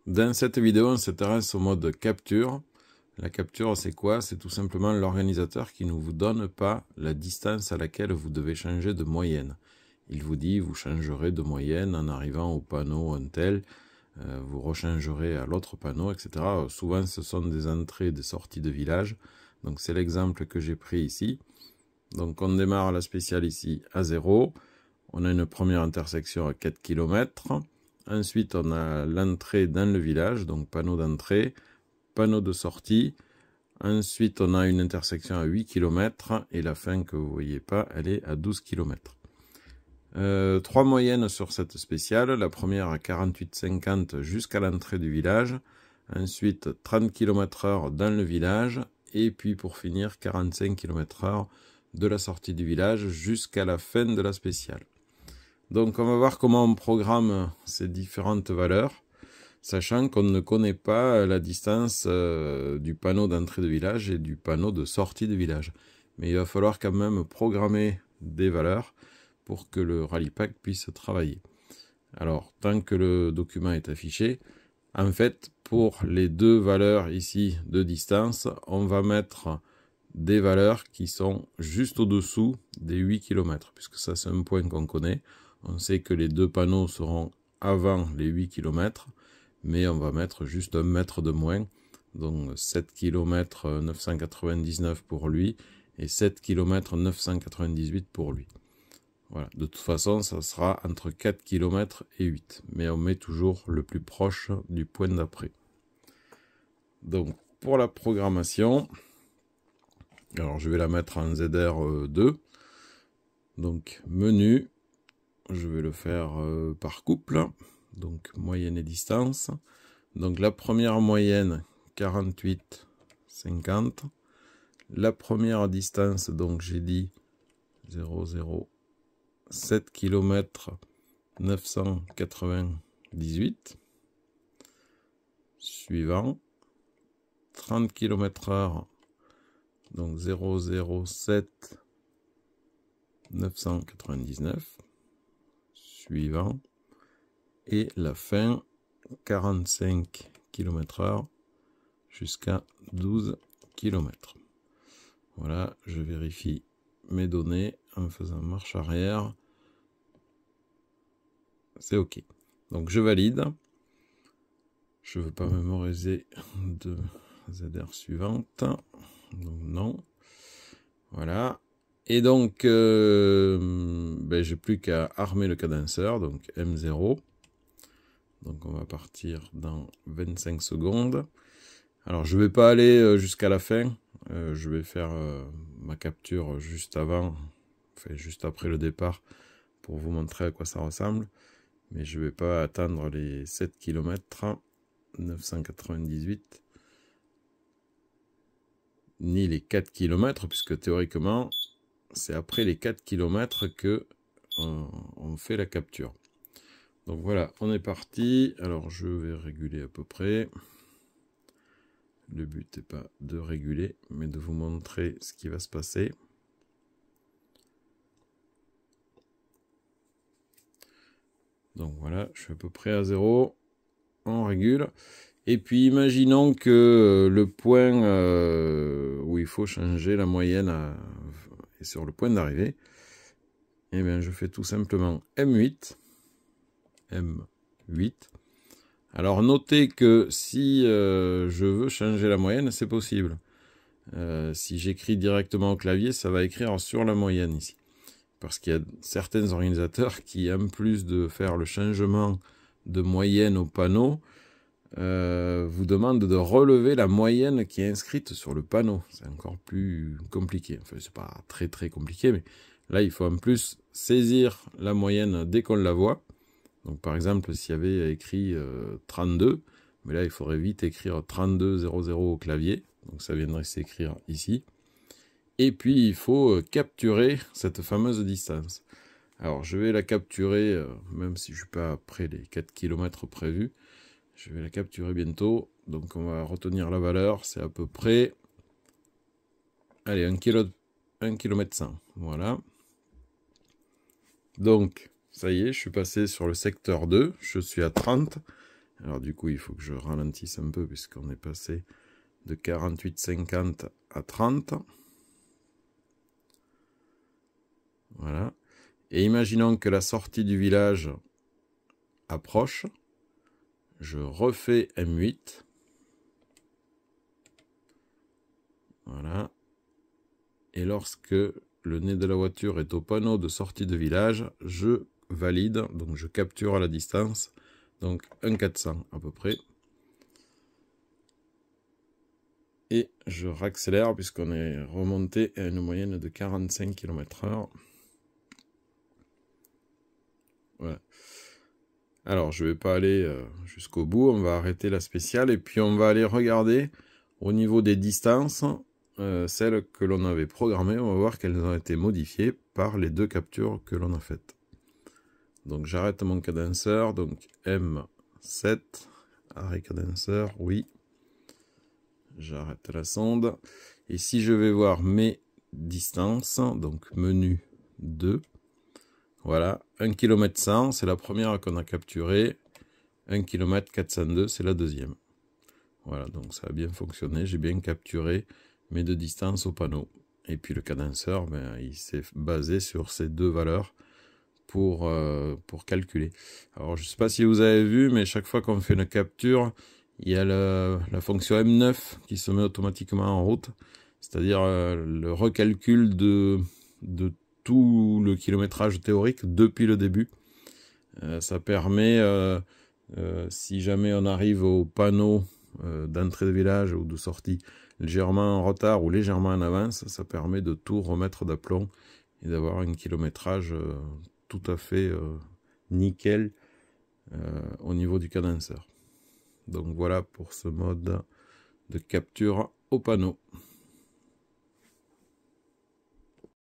Dans cette vidéo, on s'intéresse au mode capture. La capture, c'est quoi? C'est tout simplement l'organisateur qui ne vous donne pas la distance à laquelle vous devez changer de moyenne. Il vous dit, vous changerez de moyenne en arrivant au panneau un tel, vous rechangerez à l'autre panneau, etc. Souvent, ce sont des entrées et des sorties de village. Donc, c'est l'exemple que j'ai pris ici. Donc, on démarre la spéciale ici à 0. On a une première intersection à 4 km. Ensuite, on a l'entrée dans le village, donc panneau d'entrée, panneau de sortie. Ensuite, on a une intersection à 8 km et la fin que vous ne voyez pas, elle est à 12 km. 3 moyennes sur cette spéciale. La première à 48,50 jusqu'à l'entrée du village. Ensuite, 30 km/h dans le village. Et puis pour finir, 45 km/h de la sortie du village jusqu'à la fin de la spéciale. Donc on va voir comment on programme ces différentes valeurs, sachant qu'on ne connaît pas la distance du panneau d'entrée de village et du panneau de sortie de village. Mais il va falloir quand même programmer des valeurs pour que le Rallypack puisse travailler. Alors, tant que le document est affiché, en fait, pour les deux valeurs ici de distance, on va mettre des valeurs qui sont juste au-dessous des 8 km, puisque ça c'est un point qu'on connaît. On sait que les deux panneaux seront avant les 8 km, mais on va mettre juste 1 mètre de moins. Donc 7 km 999 pour lui et 7 km 998 pour lui. Voilà. De toute façon, ça sera entre 4 km et 8, mais on met toujours le plus proche du point d'après. Donc pour la programmation, alors je vais la mettre en ZR2. Donc menu, je vais le faire par couple, donc moyenne et distance. Donc la première moyenne 48,50. La première distance, donc j'ai dit 0,07 km 998. Suivant, 30 km/h, donc 0,07 999. Suivant, et la fin 45 km/h jusqu'à 12 km. Voilà, je vérifie mes données en faisant marche arrière. C'est OK. Donc je valide. Je ne veux pas mémoriser de ZR suivante. Donc non. Voilà. Et donc, j'ai plus qu'à armer le cadenceur, donc M0. Donc on va partir dans 25 secondes. Alors je ne vais pas aller jusqu'à la fin. Je vais faire ma capture juste avant, enfin juste après le départ, pour vous montrer à quoi ça ressemble. Mais je ne vais pas atteindre les 7 km 998, ni les 4 km, puisque théoriquement, c'est après les 4 km que on fait la capture. Donc voilà, on est parti. Alors je vais réguler à peu près. Le but n'est pas de réguler, mais de vous montrer ce qui va se passer. Donc voilà, je suis à peu près à 0. On régule. Et puis imaginons que le point où il faut changer la moyenne est sur le point d'arrivée. Et bien je fais tout simplement M8. M8. Alors notez que si je veux changer la moyenne, c'est possible. Si j'écris directement au clavier, ça va écrire sur la moyenne ici. Parce qu'il y a certains organisateurs qui, en plus de faire le changement de moyenne au panneau, vous demandent de relever la moyenne qui est inscrite sur le panneau. C'est encore plus compliqué. Enfin, c'est pas très très compliqué, mais là, il faut en plus saisir la moyenne dès qu'on la voit. Donc par exemple, s'il y avait écrit 32, mais là il faudrait vite écrire 3200 au clavier, donc ça viendrait s'écrire ici. Et puis il faut capturer cette fameuse distance. Alors je vais la capturer, même si je ne suis pas après les 4 km prévus, je vais la capturer bientôt. Donc on va retenir la valeur, c'est à peu près, allez, 1 km 100, voilà. Donc ça y est, je suis passé sur le secteur 2, je suis à 30. Alors du coup, il faut que je ralentisse un peu puisqu'on est passé de 48,50 à 30. Voilà. Et imaginons que la sortie du village approche. Je refais M8. Voilà. Et lorsque le nez de la voiture est au panneau de sortie de village, je valide, donc je capture à la distance, donc 1,400 à peu près. Et je raccélère puisqu'on est remonté à une moyenne de 45 km/h. Voilà. Alors je ne vais pas aller jusqu'au bout, on va arrêter la spéciale et puis on va aller regarder au niveau des distances, celles que l'on avait programmées, on va voir qu'elles ont été modifiées par les deux captures que l'on a faites. Donc j'arrête mon cadenceur, donc M7, arrêt cadenceur, oui. J'arrête la sonde. Et si je vais voir mes distances, donc menu 2, voilà, 1 km 100, c'est la première qu'on a capturée. 1 km 402, c'est la deuxième. Voilà, donc ça a bien fonctionné. J'ai bien capturé mes deux distances au panneau. Et puis le cadenceur, ben, il s'est basé sur ces deux valeurs pour calculer. Alors je ne sais pas si vous avez vu, mais chaque fois qu'on fait une capture, il y a la fonction M9 qui se met automatiquement en route, c'est-à-dire le recalcul de tout le kilométrage théorique depuis le début. Ça permet, si jamais on arrive au panneau d'entrée de village ou de sortie légèrement en retard ou légèrement en avance, ça permet de tout remettre d'aplomb et d'avoir un kilométrage tout à fait nickel au niveau du cadenceur. Donc voilà pour ce mode de capture au panneau.